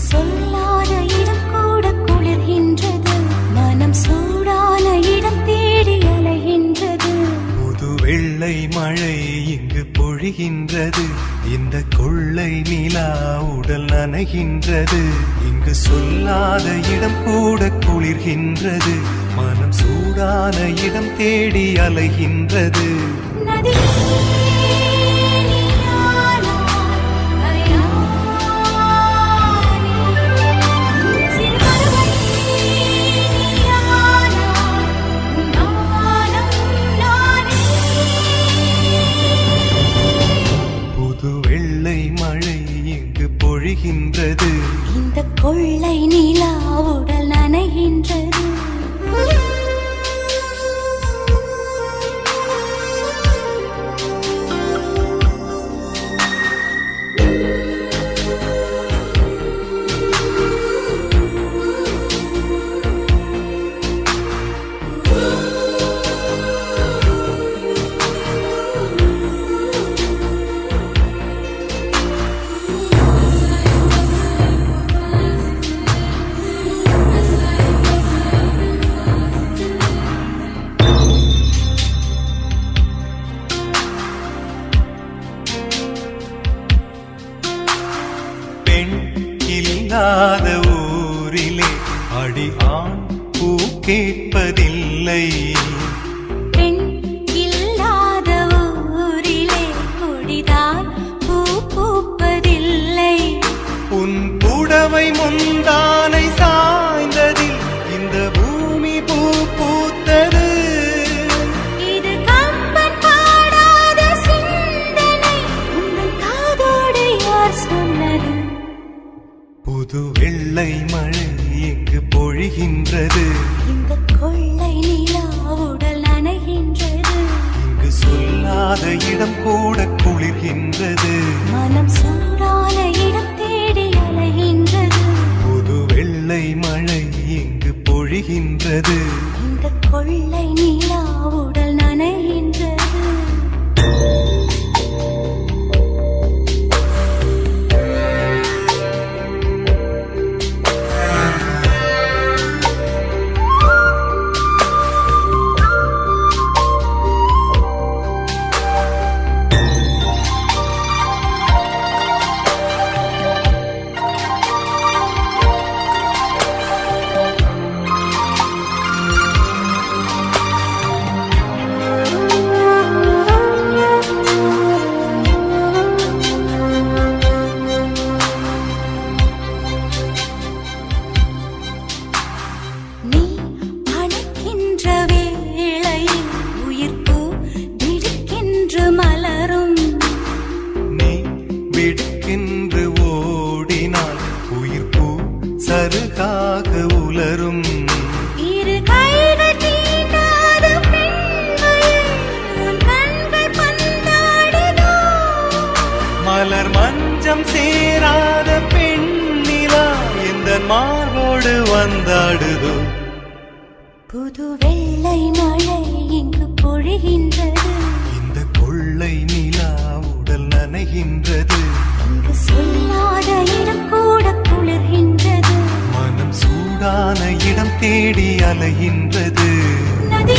சொல்லாத இடம் கூட குளிர்கின்றது, மனம் சூடான இடம் தேடி அலைகின்றது. புது வெள்ளை மழை இங்கு பொழிகின்றது, இந்த கொள்ளை நிலா உடல் நனைகின்றது. இங்கு சொல்லாத இடம் கூட குளிர்கின்றது, மனம் சூடான இடம் தேடி அலைகின்றது. பொழிகின்றது, இந்த கொள்ளை நிலா உடல் நனைகின்றது. இல்லாத ஊரிலே அடி ஆண் பூ கேட்பதில்லை, பெண் இல்லாத ஊரிலே கொடிதான் பூ பூப்பதில்லை. உன் புடவை முந்தானை சாய்ந்ததில் இந்த பூமி பூ பூத்தது. இது கம்பன் பாடாத சிந்தனை, உங்கள் காதோடு யார் சொன்னது? புது வெள்ளை மழை இங்கு பொழிகின்றது, இந்த கொள்ளை நிலா உடல் நனைகின்றது. இங்கு சொல்லாத இடம் கூட குளிர்கின்றது, மனம் சூடான இடம் தேடி அலைகின்றது. புது வெள்ளை மழை இங்கு பொழிகின்றது, இந்த கொள்ளை நிலா உடல் நனைகின்றது. விடுக்கென்று ஓடினால் உயிர் பூ சருகாக உலரும். இரு கைகள் தீண்டாத பெண்கள், உன் கண்கள் பந்தாடுதோ. மலர் மஞ்சம் சேராத பெண்ணிலா எந்த மார்போடு வந்தாடுதோ. புது வெள்ளை மழை இங்கு பொழிகின்றது, இந்த கொள்ளை நிலா உடல் நனைகின்றது. இங்கு சொல்லாத இடம் கூட குளிர்கின்றது, மனம் சூடான இடம் தேடி அலைகின்றது. நதி